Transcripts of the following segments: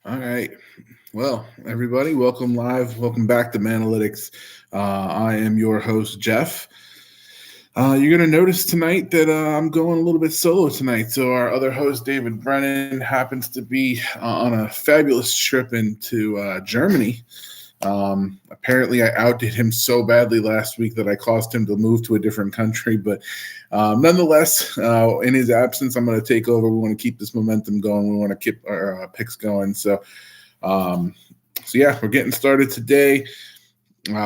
All right. Well, everybody, welcome live. Welcome back to Manalytics. I am your host, Jeff. You're going to notice tonight that I'm going a little bit solo tonight. So, our other host, David Brennan, happens to be on a fabulous trip into Germany. Apparently, I outdid him so badly last week that I caused him to move to a different country. But nonetheless, in his absence, I'm going to take over. We want to keep this momentum going. We want to keep our picks going. Um, so yeah, we're getting started today.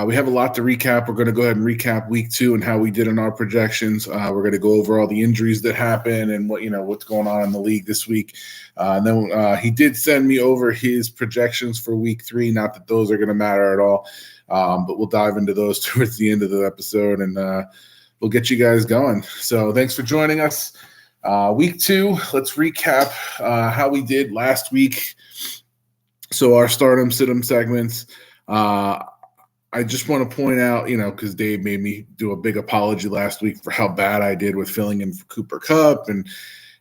We have a lot to recap. We're going to go ahead and recap week 2 and how we did in our projections. We're going to go over all the injuries that happened and what's going on in the league this week. And then he did send me over his projections for week 3. Not that those are going to matter at all, but we'll dive into those towards the end of the episode, and we'll get you guys going. So thanks for joining us. Week 2, let's recap how we did last week. So our stardom sit-em segments. I just want to point out, because Dave made me do a big apology last week for how bad I did with filling in for Cooper Kupp and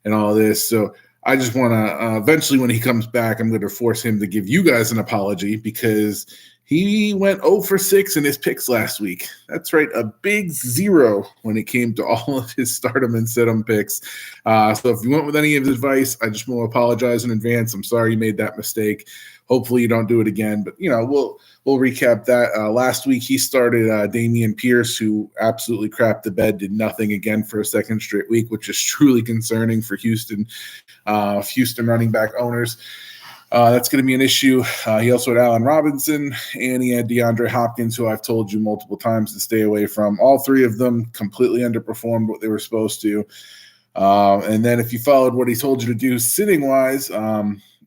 all this. So I just want to eventually, when he comes back, I'm going to force him to give you guys an apology because he went 0 for 6 in his picks last week. That's right, a big 0 when it came to all of his stardom and sit-em picks. So if you went with any of his advice, I just want to apologize in advance. I'm sorry you made that mistake. Hopefully you don't do it again, but we'll recap that. Last week he started Dameon Pierce, who absolutely crapped the bed, did nothing again for a second straight week, which is truly concerning for Houston running back owners. That's going to be an issue. He also had Allen Robinson, and he had DeAndre Hopkins, who I've told you multiple times to stay away from. All three of them completely underperformed what they were supposed to. And then if you followed what he told you to do sitting-wise,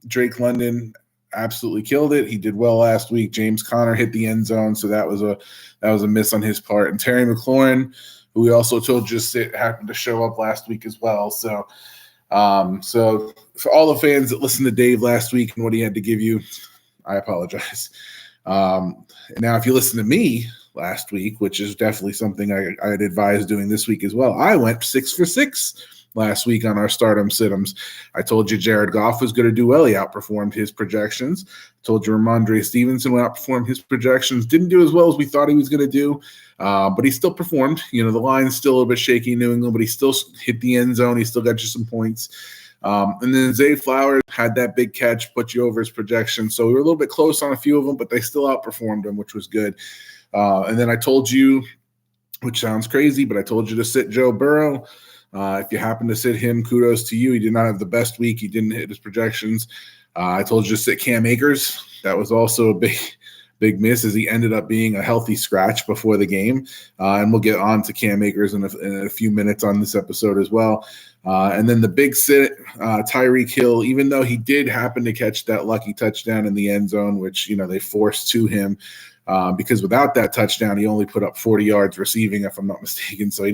Drake London absolutely killed it. He did well last week. James Conner hit the end zone, so that was a miss on his part. And Terry McLaurin, who we also told you to sit, happened to show up last week as well. So for all the fans that listened to Dave last week and what he had to give you, I apologize. Now, if you listen to me last week, which is definitely something I'd advise doing this week as well, I went 6 for 6 last week on our stardom sit-ems. I told you Jared Goff was going to do well. He outperformed his projections. I told you Ramondre Stevenson would outperform his projections. Didn't do as well as we thought he was going to do, but he still performed. The line is still a little bit shaky in New England, but he still hit the end zone. He still got you some points. And then Zay Flowers had that big catch, put you over his projections. So we were a little bit close on a few of them, but they still outperformed him, which was good. And then I told you, which sounds crazy, but I told you to sit Joe Burrow. If you happen to sit him, kudos to you. He did not have the best week. He didn't hit his projections. I told you to sit Cam Akers. That was also a big miss, as he ended up being a healthy scratch before the game. And we'll get on to Cam Akers in a few minutes on this episode as well. And then the big sit, Tyreek Hill, even though he did happen to catch that lucky touchdown in the end zone, which, they forced to him, because without that touchdown, he only put up 40 yards receiving, if I'm not mistaken. So he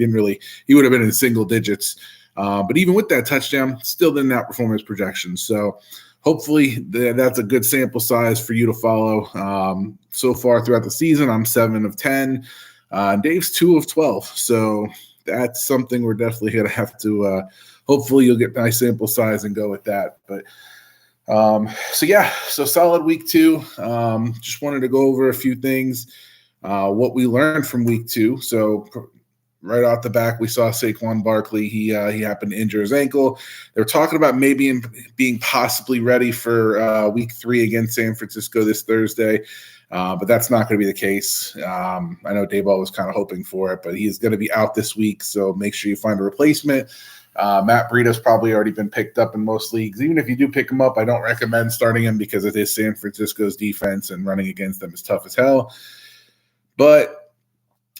would have been in single digits. But even with that touchdown, still didn't outperform his projections. So hopefully that's a good sample size for you to follow. So far throughout the season, I'm 7 of 10. Dave's 2 of 12. So that's something we're definitely going to have to hopefully you'll get a nice sample size and go with that. But so solid week 2. Just wanted to go over a few things, what we learned from week 2. So right off the back, we saw Saquon Barkley. He happened to injure his ankle. They're talking about maybe being possibly ready for week 3 against San Francisco this Thursday. But that's not going to be the case. I know Dayball was kind of hoping for it, but he's going to be out this week. So make sure you find a replacement. Matt Breida's probably already been picked up in most leagues. Even if you do pick him up, I don't recommend starting him because it is San Francisco's defense and running against them is tough as hell. But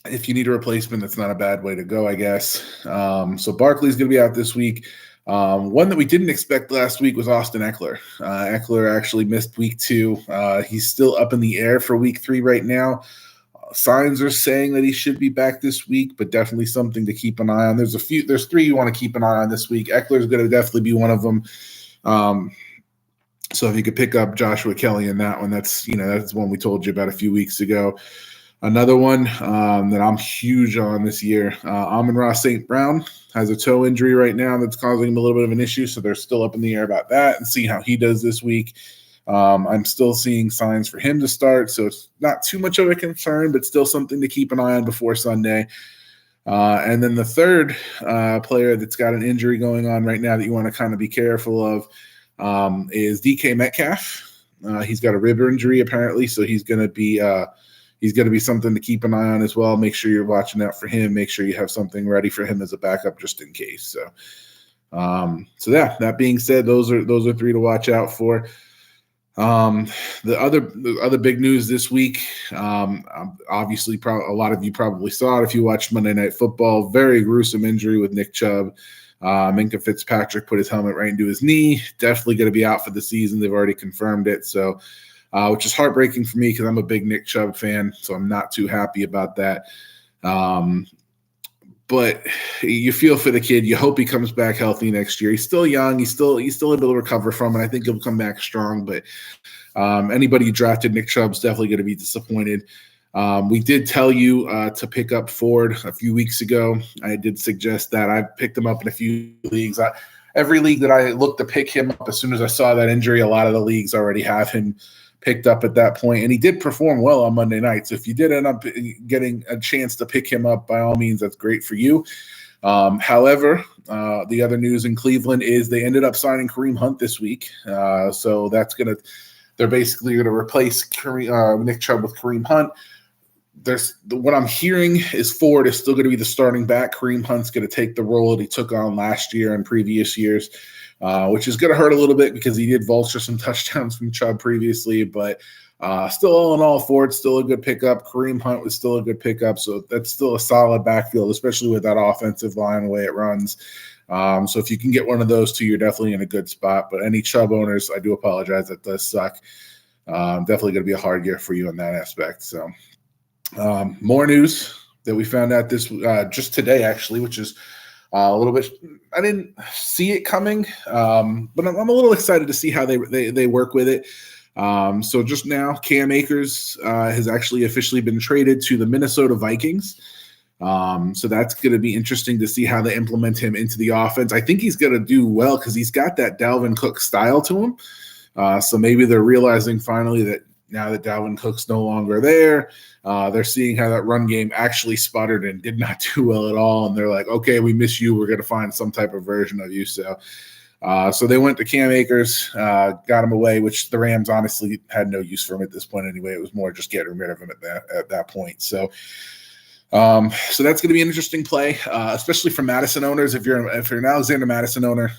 if you need a replacement, that's not a bad way to go, I guess. So Barkley's going to be out this week. One that we didn't expect last week was Austin Eckler. Eckler actually missed week 2. He's still up in the air for week 3 right now. Signs are saying that he should be back this week, but definitely something to keep an eye on. There's 3 you want to keep an eye on this week. Eckler's going to definitely be one of them. So if you could pick up Joshua Kelly in that one, that's one we told you about a few weeks ago. Another one that I'm huge on this year, Amon-Ra St. Brown has a toe injury right now that's causing him a little bit of an issue, so they're still up in the air about that and see how he does this week. I'm still seeing signs for him to start, so it's not too much of a concern, but still something to keep an eye on before Sunday. And then the third player that's got an injury going on right now that you want to kind of be careful of is DK Metcalf. He's got a rib injury apparently, so he's going to be something to keep an eye on as well. Make sure you're watching out for him. Make sure you have something ready for him as a backup just in case. So yeah. That being said, those are three to watch out for. The other big news this week, obviously, a lot of you probably saw it if you watched Monday Night Football. Very gruesome injury with Nick Chubb. Minkah Fitzpatrick put his helmet right into his knee. Definitely going to be out for the season. They've already confirmed it. So, which is heartbreaking for me because I'm a big Nick Chubb fan. So I'm not too happy about that. But you feel for the kid. You hope he comes back healthy next year. He's still young. He's still able to recover from it. I think he'll come back strong. But anybody who drafted Nick Chubb's definitely going to be disappointed. We did tell you to pick up Ford a few weeks ago. I did suggest that. I picked him up in a few leagues. Every league that I looked to pick him up, as soon as I saw that injury, a lot of the leagues already have him picked up at that point, and he did perform well on Monday night. So if you did end up getting a chance to pick him up, by all means, that's great for you. However, the other news in Cleveland is they ended up signing Kareem Hunt this week. So they're basically going to replace Nick Chubb with Kareem Hunt. What I'm hearing is Ford is still going to be the starting back. Kareem Hunt's going to take the role that he took on last year and previous years, which is going to hurt a little bit because he did vulture some touchdowns from Chubb previously. But still, all in all, Ford's still a good pickup. Kareem Hunt was still a good pickup. So that's still a solid backfield, especially with that offensive line, the way it runs. So if you can get one of those two, you're definitely in a good spot. But any Chubb owners, I do apologize. That does suck. Definitely going to be a hard year for you in that aspect. So more news that we found out just today, actually, which is a little bit. I didn't see it coming, but I'm a little excited to see how they work with it. So just now, Cam Akers has actually officially been traded to the Minnesota Vikings. So that's going to be interesting to see how they implement him into the offense. I think he's going to do well because he's got that Dalvin Cook style to him. So maybe they're realizing finally that now that Dalvin Cook's no longer there, they're seeing how that run game actually sputtered and did not do well at all. And they're like, okay, we miss you. We're going to find some type of version of you. So they went to Cam Akers, got him away, which the Rams honestly had no use for him at this point anyway. It was more just getting rid of him at that point. So that's going to be an interesting play, especially for Madison owners. If you're an Alexander Madison owner,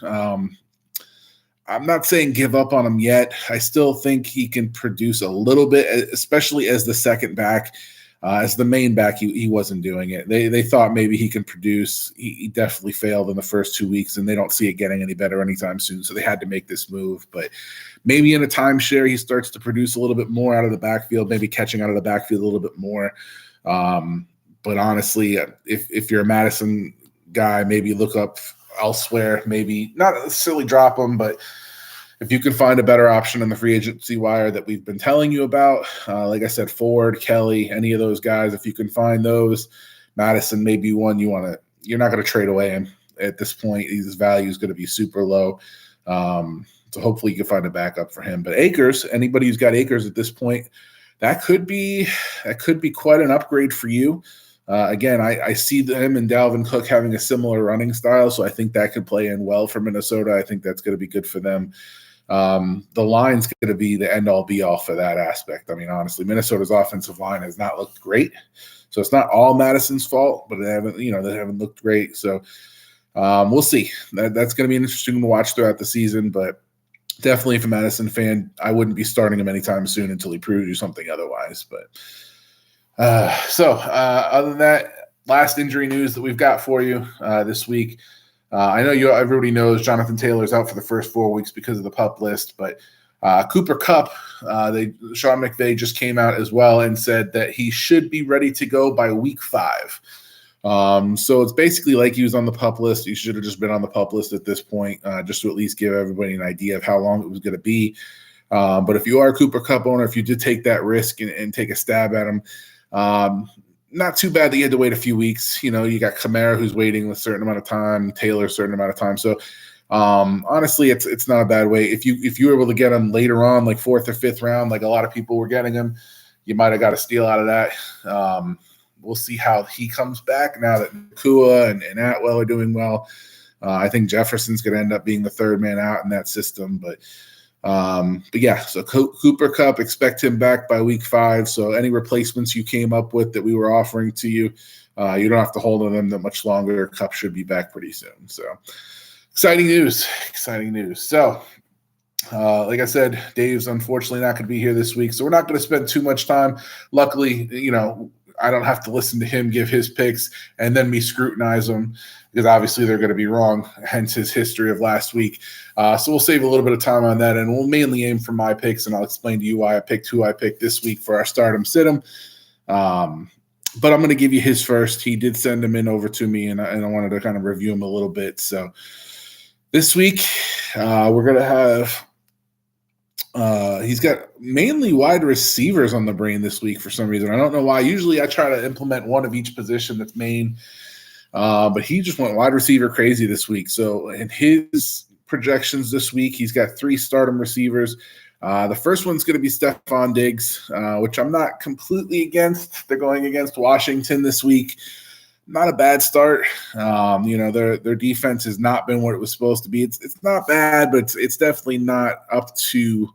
I'm not saying give up on him yet. I still think he can produce a little bit, especially as the second back. As the main back, he wasn't doing it. They thought maybe he can produce. He definitely failed in the first 2 weeks, and they don't see it getting any better anytime soon. So they had to make this move. But maybe in a timeshare, he starts to produce a little bit more out of the backfield, maybe catching out of the backfield a little bit more. But honestly, if you're a Madison guy, maybe look up elsewhere, maybe not necessarily drop them, but if you can find a better option on the free agency wire that we've been telling you about, like I said, Ford, Kelly, any of those guys, if you can find those, Madison may be one you're not going to trade away him at this point. His value is going to be super low. So hopefully you can find a backup for him. But Akers, anybody who's got Akers at this point, that could be quite an upgrade for you. Again, I see them and Dalvin Cook having a similar running style, so I think that could play in well for Minnesota. I think that's going to be good for them. The line's going to be the end-all, be-all for that aspect. I mean, honestly, Minnesota's offensive line has not looked great, so it's not all Madison's fault, but they haven't looked great. So we'll see. That's going to be interesting to watch throughout the season, but definitely if a Madison fan, I wouldn't be starting him anytime soon until he proves you something otherwise. But other than that, last injury news that we've got for you this week. I know everybody knows Jonathan Taylor's out for the first 4 weeks because of the PUP list, but Cooper Kupp, Sean McVay just came out as well and said that he should be ready to go by week 5. So it's basically like he was on the PUP list. He should have just been on the PUP list at this point, just to at least give everybody an idea of how long it was going to be. But if you are a Cooper Kupp owner, if you did take that risk and take a stab at him, not too bad that you had to wait a few weeks. You got Kamara who's waiting a certain amount of time, Taylor a certain amount of time. So Honestly, it's not a bad way. If you were able to get him later on, like 4th or 5th round, like a lot of people were getting him, you might have got a steal out of that. We'll see how he comes back now that Nakua and Atwell are doing well. I think Jefferson's going to end up being the third man out in that system, but yeah. So Cooper Kupp, expect him back by week 5. So any replacements you came up with that we were offering to you, you don't have to hold on them that much longer. Kupp should be back pretty soon. So exciting news. So like I said, Dave's unfortunately not going to be here this week, so we're not going to spend too much time. Luckily, I don't have to listen to him give his picks and then me scrutinize them, because obviously they're going to be wrong, hence his history of last week. So we'll save a little bit of time on that, and we'll mainly aim for my picks, and I'll explain to you why I picked who I picked this week for our stardom sit-em. But I'm going to give you his first. He did send him in over to me, and I wanted to kind of review him a little bit. So this week we're going to have he's got mainly wide receivers on the brain this week for some reason. I don't know why. Usually I try to implement one of each position that's main, but he just went wide receiver crazy this week. So in his projections this week, he's got 3 stardom receivers. The first one's going to be Stephon Diggs, which I'm not completely against. They're going against Washington this week. Not a bad start. Their defense has not been what it was supposed to be. It's not bad, but it's definitely not up to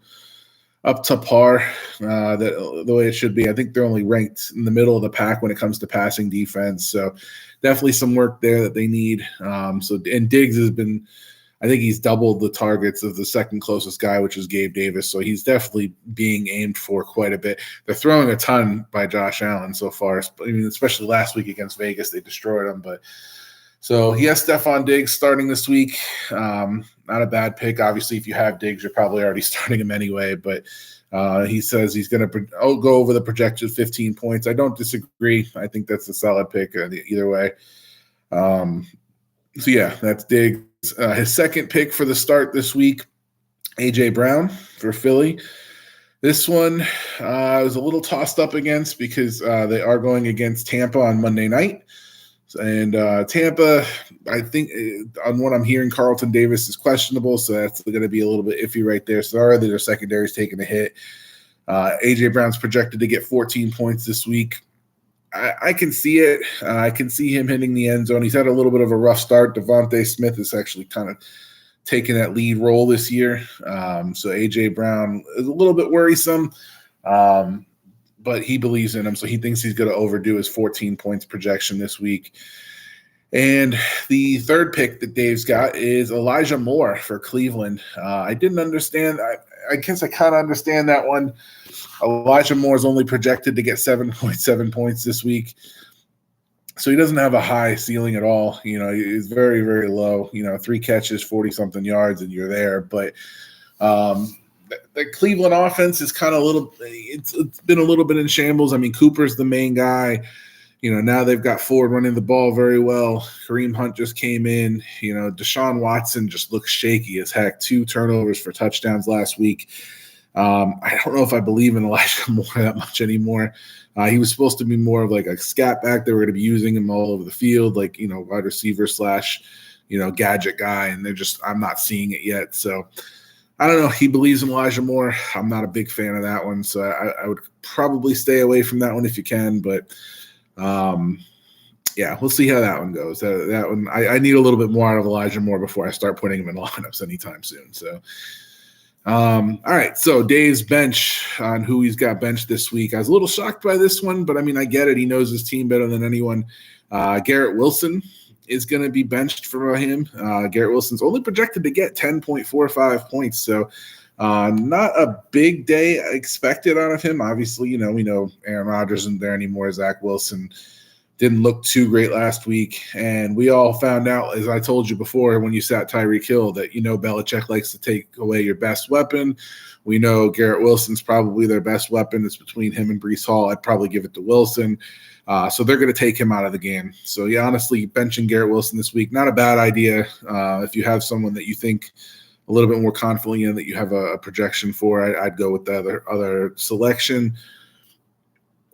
par the way it should be. I think they're only ranked in the middle of the pack when it comes to passing defense. So definitely some work there that they need. And Diggs has been, I think he's doubled the targets of the second closest guy, which is Gabe Davis. So he's definitely being aimed for quite a bit. They're throwing a ton by Josh Allen so far. I mean, especially last week against Vegas, they destroyed him. But so he has Stephon Diggs starting this week. Not a bad pick. Obviously, if you have Diggs, you're probably already starting him anyway. But he says he's going to go over the projected 15 points. I don't disagree. I think that's a solid pick either way. So yeah, that's Diggs. His second pick for the start this week, A.J. Brown for Philly. This one I was a little tossed up against because they are going against Tampa on Monday night. And Tampa, I think on what I'm hearing, Carlton Davis is questionable, so that's going to be a little bit iffy right there. So already their secondary is taking a hit. A.J. Brown's projected to get 14 points this week. I can see it. I can see him hitting the end zone. He's had a little bit of a rough start. Devontae Smith is actually kind of taking that lead role this year. So A.J. Brown is a little bit worrisome, but he believes in him. So he thinks he's going to overdo his 14 points projection this week. And the third pick that Dave's got is Elijah Moore for Cleveland. I didn't understand. I guess I kind of understand that one. Elijah Moore is only projected to get 7.7 points this week. So he doesn't have a high ceiling at all. He's very, very low. 3 catches, 40-something yards, and you're there. But the Cleveland offense is kind of it's been a little bit in shambles. I mean, Cooper's the main guy. Now they've got Ford running the ball very well. Kareem Hunt just came in. Deshaun Watson just looks shaky as heck. 2 turnovers for touchdowns last week. I don't know if I believe in Elijah Moore that much anymore. He was supposed to be more of like a scat back. They were going to be using him all over the field, like, wide receiver / gadget guy. And I'm not seeing it yet. So I don't know. He believes in Elijah Moore. I'm not a big fan of that one. So I would probably stay away from that one if you can. But yeah, we'll see how that one goes. That one, I need a little bit more out of Elijah Moore before I start putting him in lineups anytime soon. So, all right. So Dave's bench on who he's got benched this week. I was a little shocked by this one, but I mean, I get it. He knows his team better than anyone. Garrett Wilson is going to be benched for him. Garrett Wilson's only projected to get 10.45 points. So, not a big day expected out of him. Obviously, we know Aaron Rodgers isn't there anymore. Zach Wilson didn't look too great last week. And we all found out, as I told you before, when you sat Tyreek Hill, that, Belichick likes to take away your best weapon. We know Garrett Wilson's probably their best weapon. It's between him and Breece Hall. I'd probably give it to Wilson. So they're going to take him out of the game. So, yeah, honestly, benching Garrett Wilson this week, not a bad idea. If you have someone that you think a little bit more confident in, that you have a projection for, I'd go with the other selection.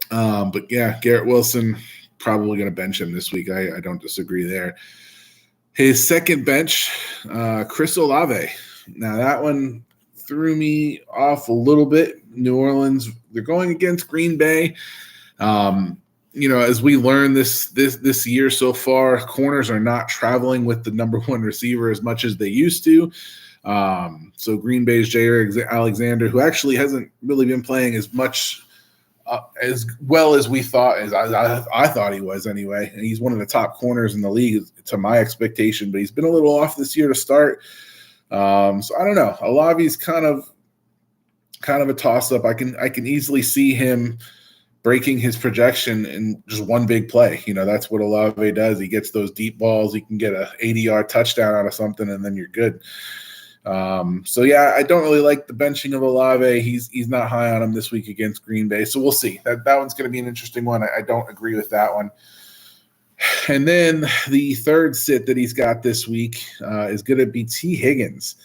But, yeah, Garrett Wilson, probably going to bench him this week. I don't disagree there. His second bench, Chris Olave. Now that one threw me off a little bit. New Orleans, they're going against Green Bay. As we learned this year so far, corners are not traveling with the number one receiver as much as they used to. So Green Bay's Jair Alexander, who actually hasn't really been playing as much as well as we thought, as I thought he was anyway. And he's one of the top corners in the league to my expectation, but he's been a little off this year to start. So I don't know. Olave's kind of a toss-up. I can easily see him breaking his projection in just one big play. That's what Olave does. He gets those deep balls. He can get a 80-yard touchdown out of something, and then you're good. I don't really like the benching of Olave. He's not high on him this week against Green Bay. So we'll see. That one's going to be an interesting one. I don't agree with that one. And then the third sit that he's got this week is going to be T. Higgins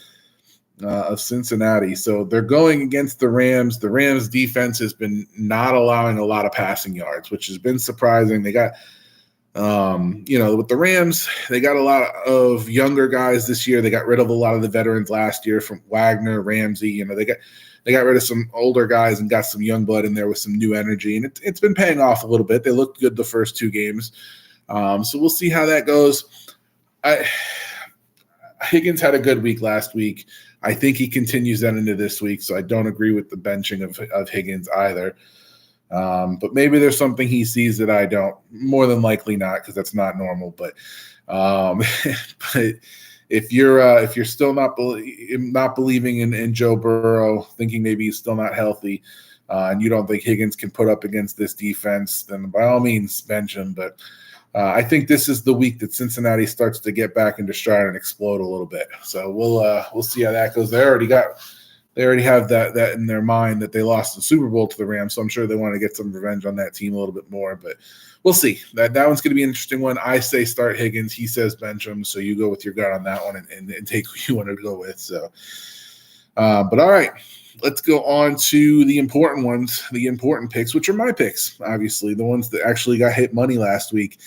of Cincinnati. So they're going against the Rams. The Rams defense has been not allowing a lot of passing yards, which has been surprising. They got with the Rams, they got a lot of younger guys this year. They got rid of a lot of the veterans last year from Wagner, Ramsey. They got rid of some older guys and got some young blood in there with some new energy. And it's been paying off a little bit. They looked good the first two games. So we'll see how that goes. Higgins had a good week last week. I think he continues that into this week. So I don't agree with the benching of Higgins either. But maybe there's something he sees that I don't. More than likely not, because that's not normal. But but if you're still not believing in Joe Burrow, thinking maybe he's still not healthy, and you don't think Higgins can put up against this defense, then by all means bench him. But I think this is the week that Cincinnati starts to get back into stride and explode a little bit. So we'll see how that goes. They already have that in their mind that they lost the Super Bowl to the Rams, so I'm sure they want to get some revenge on that team a little bit more. But we'll see. That one's going to be an interesting one. I say start Higgins. He says bench him, so you go with your gut on that one and take who you want to go with. So, but all right, let's go on to the important ones, the important picks, which are my picks, obviously, the ones that actually got hit money last week.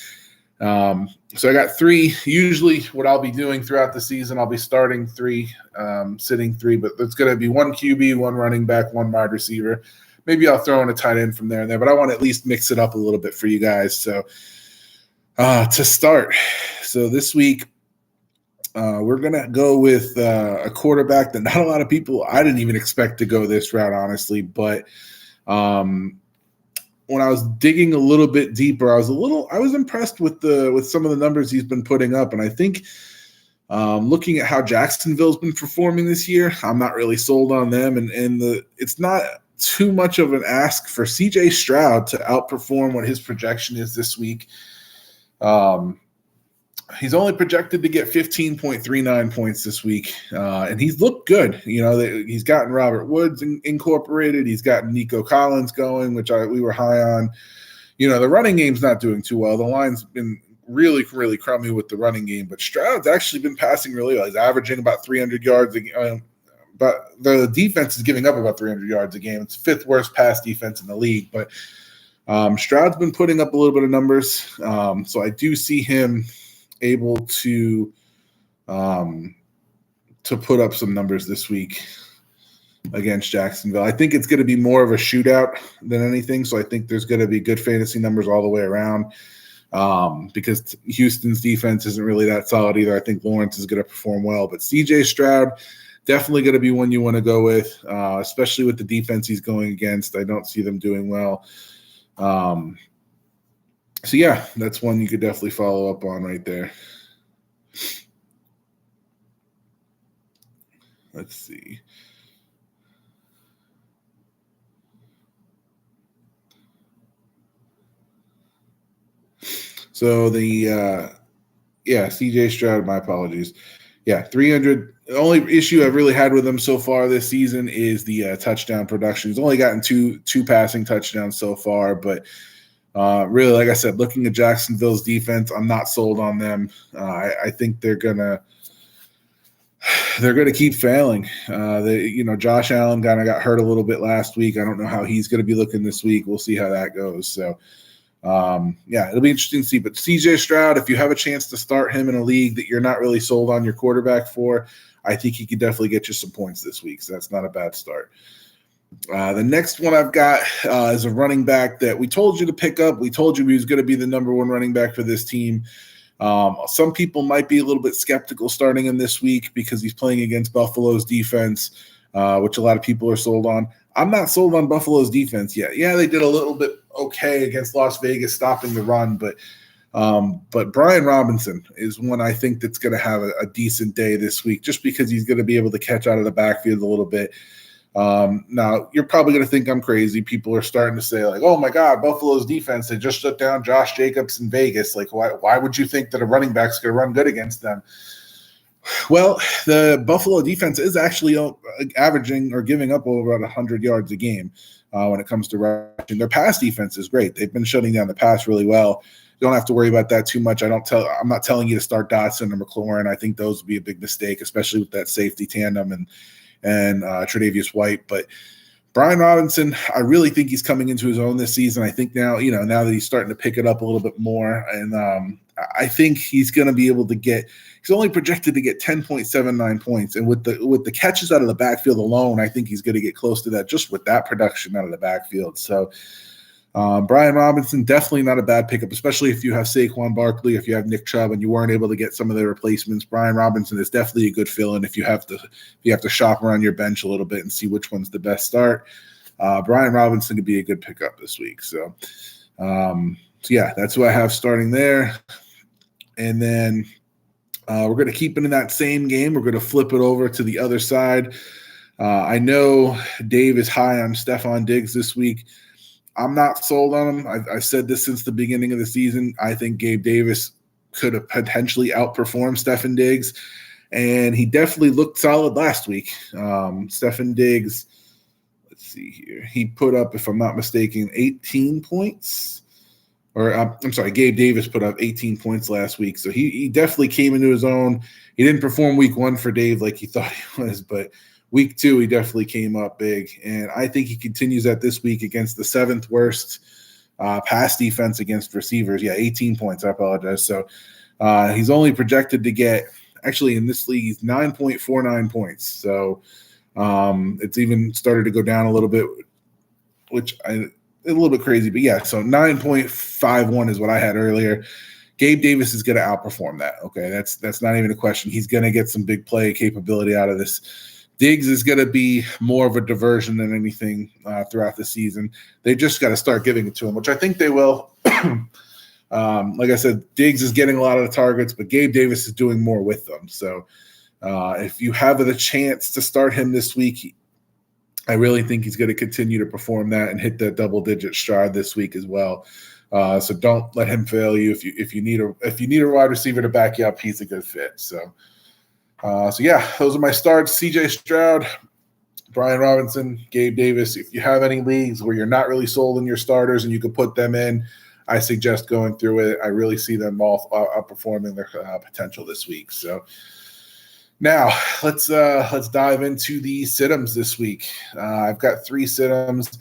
So I got three. Usually what I'll be doing throughout the season, I'll be starting three, sitting three, but it's going to be one QB, one running back, one wide receiver. Maybe I'll throw in a tight end from there and there, but I want to at least mix it up a little bit for you guys. So to start, so this week we're going to go with a quarterback that not a lot of people, I didn't even expect to go this route, honestly, but when I was digging a little bit deeper, I was impressed with some of the numbers he's been putting up. And I think looking at how Jacksonville's been performing this year, I'm not really sold on them. And it's not too much of an ask for CJ Stroud to outperform what his projection is this week. He's only projected to get 15.39 points this week, and he's looked good. He's gotten Robert Woods incorporated. He's gotten Nico Collins going, which we were high on. The running game's not doing too well. The line's been really, really crummy with the running game, but Stroud's actually been passing really well. He's averaging about 300 yards a game, but the defense is giving up about 300 yards a game. It's the fifth worst pass defense in the league, but Stroud's been putting up a little bit of numbers, so I do see him able to put up some numbers this week against Jacksonville. I think it's going to be more of a shootout than anything, so I think there's going to be good fantasy numbers all the way around because Houston's defense isn't really that solid either. I think Lawrence is going to perform well, but CJ Stroud definitely going to be one you want to go with, especially with the defense he's going against. I don't see them doing well. So, yeah, that's one you could definitely follow up on right there. Let's see. So, CJ Stroud, my apologies. Yeah, 300. The only issue I've really had with him so far this season is the touchdown production. He's only gotten two passing touchdowns so far, but really, like I said, looking at Jacksonville's defense, I'm not sold on them. I think they're gonna keep failing. Josh Allen kind of got hurt a little bit last week. I don't know how he's going to be looking this week. We'll see how that goes. So It'll be interesting to see. But CJ Stroud, if you have a chance to start him in a league that you're not really sold on your quarterback for, I think he could definitely get you some points this week. So that's not a bad start. The next one I've got is a running back that we told you to pick up. We told you he was going to be the number one running back for this team. Some people might be a little bit skeptical starting him this week because he's playing against Buffalo's defense, which a lot of people are sold on. I'm not sold on Buffalo's defense yet. Yeah, they did a little bit okay against Las Vegas, stopping the run, but Brian Robinson is one I think that's going to have a decent day this week, just because he's going to be able to catch out of the backfield a little bit. Now, you're probably going to think I'm crazy. People are starting to say, like, oh, my God, Buffalo's defense, they just shut down Josh Jacobs in Vegas. Like, why would you think that a running back's going to run good against them? Well, the Buffalo defense is actually averaging or giving up over about 100 yards a game when it comes to rushing. Their pass defense is great. They've been shutting down the pass really well. You don't have to worry about that too much. I'm not telling you to start Dotson or McLaurin. I think those would be a big mistake, especially with that safety tandem and Tre'Davious White. But Brian Robinson, I really think he's coming into his own this season. I think now that he's starting to pick it up a little bit more, and I think he's going to be able to he's only projected to get 10.79 points. And with the catches out of the backfield alone, I think he's going to get close to that just with that production out of the backfield. So Brian Robinson, definitely not a bad pickup, especially if you have Saquon Barkley, if you have Nick Chubb, and you weren't able to get some of the replacements. Brian Robinson is definitely a good fill-in if you have to shop around your bench a little bit and see which one's the best start. Brian Robinson could be a good pickup this week. So that's who I have starting there. And then we're going to keep it in that same game. We're going to flip it over to the other side. I know Dave is high on Stephon Diggs this week. I'm not sold on him. I've said this since the beginning of the season. I think Gabe Davis could have potentially outperformed Stephon Diggs, and he definitely looked solid last week. Stephon Diggs, let's see here. He put up, if I'm not mistaken, 18 points. Or I'm sorry, Gabe Davis put up 18 points last week. So he definitely came into his own. He didn't perform week one for Dave like he thought he was, but week two, he definitely came up big. And I think he continues that this week against the seventh worst pass defense against receivers. Yeah, 18 points. I apologize. So he's only projected to get, actually in this league, he's 9.49 points. So it's even started to go down a little bit, which a little bit crazy. But yeah, so 9.51 is what I had earlier. Gabe Davis is going to outperform that. Okay, that's not even a question. He's going to get some big play capability out of this. Diggs is going to be more of a diversion than anything throughout the season. They just got to start giving it to him, which I think they will. Like I said, Diggs is getting a lot of the targets, but Gabe Davis is doing more with them. So if you have the chance to start him this week, I really think he's going to continue to perform that and hit that double-digit stride this week as well. So don't let him fail you. If you need a wide receiver to back you up, he's a good fit. So those are my starts: CJ Stroud, Brian Robinson, Gabe Davis. If you have any leagues where you're not really sold on your starters and you could put them in, I suggest going through it. I really see them all outperforming their potential this week. So now let's dive into the sit-ems this week. I've got 3 sit-ems.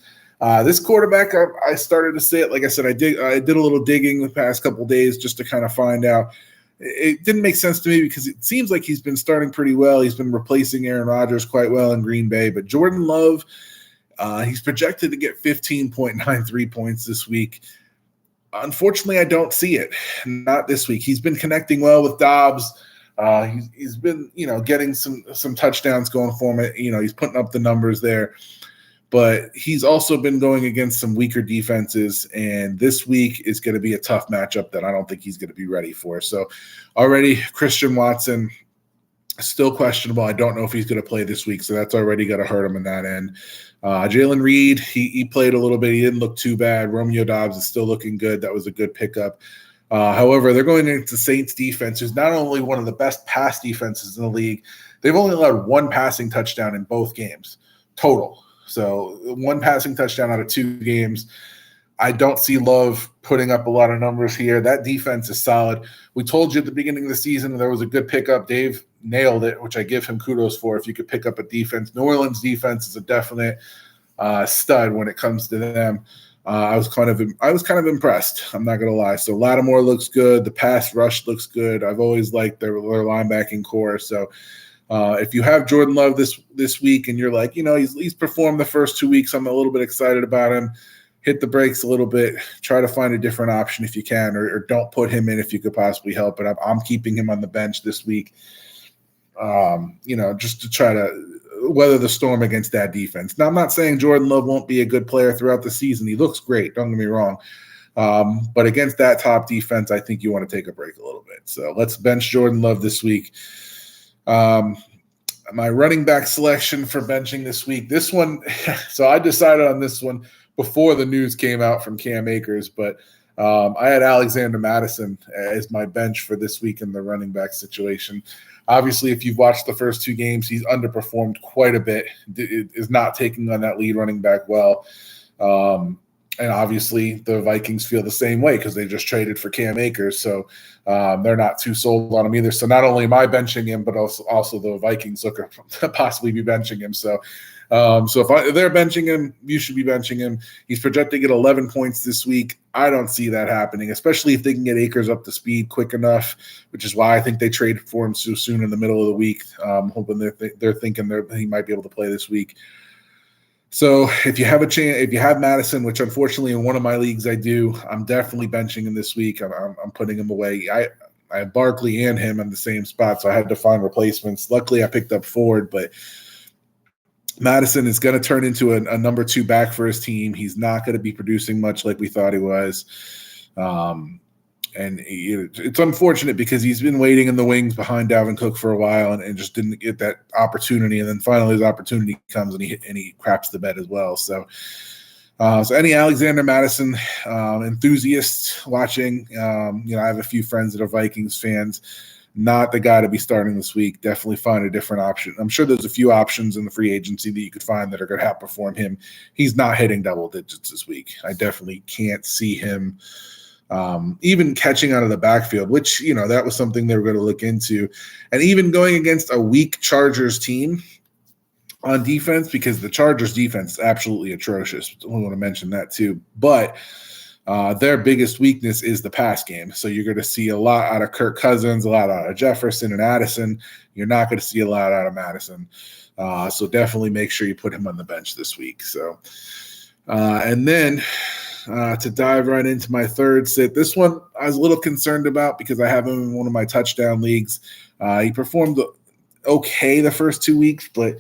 This quarterback, I started to say it. Like I said, I did a little digging the past couple of days just to kind of find out. It didn't make sense to me because it seems like he's been starting pretty well. He's been replacing Aaron Rodgers quite well in Green Bay. But Jordan Love, he's projected to get 15.93 points this week. Unfortunately, I don't see it. Not this week. He's been connecting well with Dobbs. He's been, getting some touchdowns going for him. He's putting up the numbers there. But he's also been going against some weaker defenses, and this week is going to be a tough matchup that I don't think he's going to be ready for. So already Christian Watson, still questionable. I don't know if he's going to play this week, so that's already going to hurt him in that end. Jalen Reed, he played a little bit. He didn't look too bad. Romeo Dobbs is still looking good. That was a good pickup. However, they're going into Saints defense, who's not only one of the best pass defenses in the league, they've only allowed 1 passing touchdown in both games total. So 1 passing touchdown out of 2 games. I don't see Love putting up a lot of numbers here. That defense is solid. We told you at the beginning of the season there was a good pickup. Dave nailed it, which I give him kudos for. If you could pick up a defense, New Orleans defense is a definite stud when it comes to them. I was kind of impressed. I'm not gonna lie. So Lattimore looks good. The pass rush looks good. I've always liked their linebacking core. So if you have Jordan Love this week and you're like, he's performed the first 2 weeks, I'm a little bit excited about him. Hit the brakes a little bit. Try to find a different option if you can, or don't put him in if you could possibly help it. I'm keeping him on the bench this week. Just to try to weather the storm against that defense. Now, I'm not saying Jordan Love won't be a good player throughout the season. He looks great. Don't get me wrong. But against that top defense, I think you want to take a break a little bit. So let's bench Jordan Love this week. My running back selection for benching this week. This one, so I decided on this one before the news came out from Cam Akers, but I had Alexander Mattison as my bench for this week in the running back situation. Obviously, if you've watched the first 2 games, he's underperformed quite a bit. Is not taking on that lead running back well. And obviously, the Vikings feel the same way because they just traded for Cam Akers. So they're not too sold on him either. So not only am I benching him, but also the Vikings look to possibly be benching him. So if they're benching him, you should be benching him. He's projected to get 11 points this week. I don't see that happening, especially if they can get Akers up to speed quick enough, which is why I think they traded for him so soon in the middle of the week, hoping they're thinking he might be able to play this week. So if you have a chance, if you have Madison, which unfortunately in one of my leagues I do, I'm definitely benching him this week. I'm putting him away. I have Barkley and him in the same spot, so I had to find replacements. Luckily, I picked up Ford, but Madison is going to turn into a number 2 back for his team. He's not going to be producing much like we thought he was. And it's unfortunate because he's been waiting in the wings behind Dalvin Cook for a while and just didn't get that opportunity. And then finally his opportunity comes and he craps the bed as well. So any Alexander Mattison enthusiasts watching, I have a few friends that are Vikings fans. Not the guy to be starting this week. Definitely find a different option. I'm sure there's a few options in the free agency that you could find that are going to outperform him. He's not hitting double digits this week. I definitely can't see him even catching out of the backfield, which, that was something they were going to look into. And even going against a weak Chargers team on defense, because the Chargers defense is absolutely atrocious. I want to mention that too. But their biggest weakness is the pass game. So you're going to see a lot out of Kirk Cousins, a lot out of Jefferson and Addison. You're not going to see a lot out of Madison. So definitely make sure you put him on the bench this week. So, and then to dive right into my third sit, this one I was a little concerned about because I have him in one of my touchdown leagues. He performed okay the first 2 weeks, but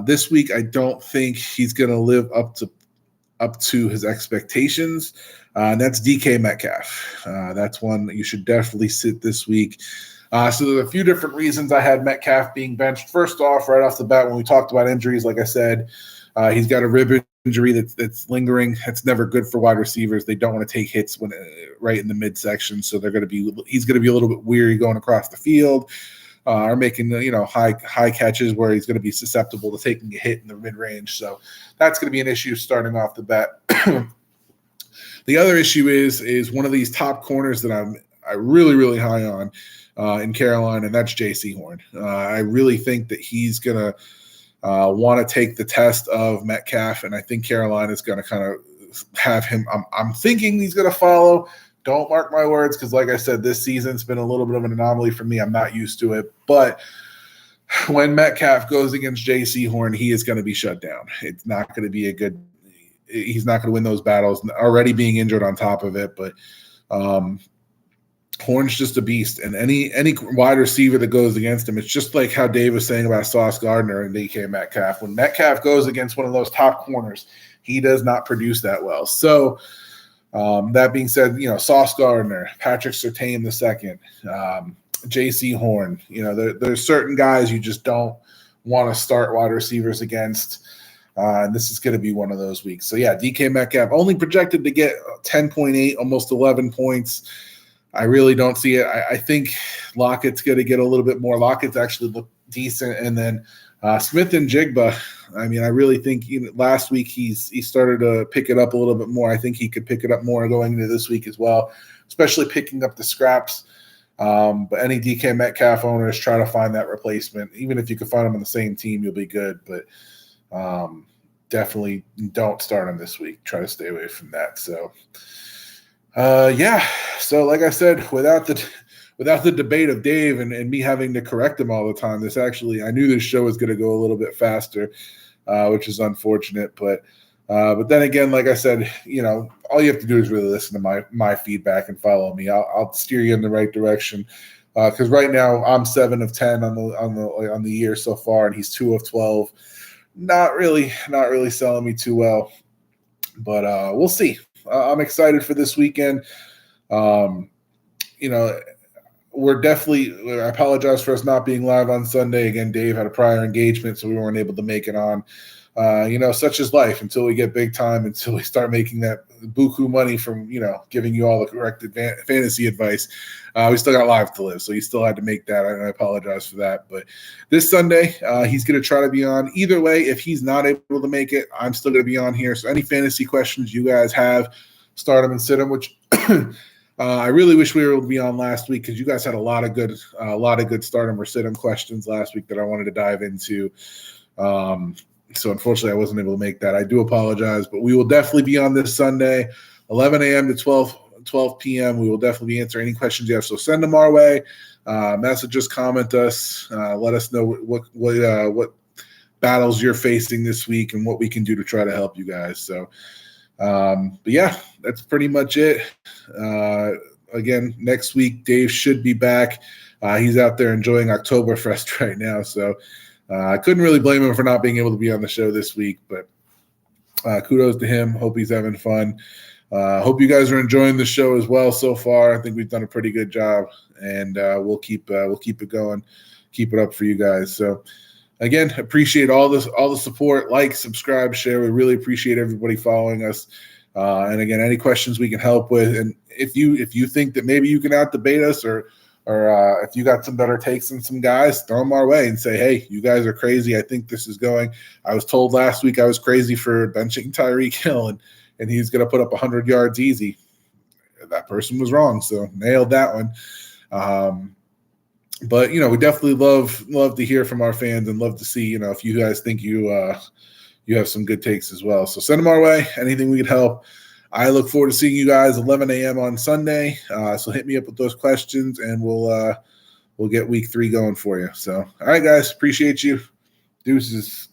this week I don't think he's going to live up to his expectations. And that's DK Metcalf. That's one that you should definitely sit this week. So there's a few different reasons I had Metcalf being benched. First off, right off the bat, when we talked about injuries, like I said, he's got a rib injury that's lingering. That's never good for wide receivers. They don't want to take hits when right in the midsection. So he's going to be a little bit weary going across the field. Are making high catches where he's going to be susceptible to taking a hit in the mid range. So that's going to be an issue starting off the bat. The other issue is one of these top corners that I'm really really high on in Carolina, and that's J.C. Horn. I really think that he's going to want to take the test of Metcalf, and I think Carolina is going to kind of have him. I'm thinking he's going to follow. Don't mark my words because, like I said, this season's been a little bit of an anomaly for me. I'm not used to it. But when Metcalf goes against J.C. Horn, he is going to be shut down. It's not going to be he's not going to win those battles, already being injured on top of it. But Horn's just a beast. And any wide receiver that goes against him, it's just like how Dave was saying about Sauce Gardner and DK Metcalf. When Metcalf goes against one of those top corners, he does not produce that well. So, that being said, Sauce Gardner, Patrick Surtain II, J.C. Horn, there's certain guys you just don't want to start wide receivers against. And this is going to be one of those weeks. So, yeah, DK Metcalf only projected to get 10.8, almost 11 points. I really don't see it. I think Lockett's going to get a little bit more. Lockett's actually looked decent. And then Smith and Jigba, I really think last week he started to pick it up a little bit more. I think he could pick it up more going into this week as well, especially picking up the scraps. But any DK Metcalf owners, try to find that replacement. Even if you can find them on the same team, you'll be good. But definitely don't start him this week. Try to stay away from that. So, yeah. So, like I said, without the debate of Dave and me having to correct him all the time, I knew this show was going to go a little bit faster, which is unfortunate. But then again, like I said, all you have to do is really listen to my feedback and follow me. I'll steer you in the right direction. Because right now I'm 7 of 10 on the year so far, and he's 2 of 12. Not really selling me too well, but we'll see. I'm excited for this weekend. We're definitely. I apologize for us not being live on Sunday. Again, Dave had a prior engagement, so we weren't able to make it on. Such is life until we get big time, until we start making that buku money from, giving you all the correct fantasy advice. We still got live to live, so he still had to make that. I apologize for that. But this Sunday, he's going to try to be on. Either way, if he's not able to make it, I'm still going to be on here. So any fantasy questions you guys have, start them and sit them, which I really wish we were able to be on last week, because you guys had a lot of good start them or sit them questions last week that I wanted to dive into. So unfortunately, I wasn't able to make that. I do apologize, but we will definitely be on this Sunday, 11 a.m. to 12 p.m. We will definitely be answering any questions you have. So send them our way. Message us, comment us, let us know what battles you're facing this week and what we can do to try to help you guys. So, but yeah, that's pretty much it. Again, next week, Dave should be back. He's out there enjoying Oktoberfest right now. So I couldn't really blame him for not being able to be on the show this week, but kudos to him. Hope he's having fun. Hope you guys are enjoying the show as well so far. I think we've done a pretty good job, and we'll keep it going, keep it up for you guys. So again, appreciate all the support. Like, subscribe, share. We really appreciate everybody following us. And again, any questions we can help with, and if you think that maybe you can out debate us, or if you got some better takes than some guys, throw them our way and say, hey, you guys are crazy. I think this is going. I was told last week I was crazy for benching Tyreek Hill, and he's going to put up 100 yards easy. That person was wrong, so nailed that one. But we definitely love to hear from our fans, and love to see if you guys think you have some good takes as well. So send them our way. Anything we can help. I look forward to seeing you guys 11 a.m. on Sunday. So hit me up with those questions, and we'll get week 3 going for you. So, all right, guys, appreciate you. Deuces.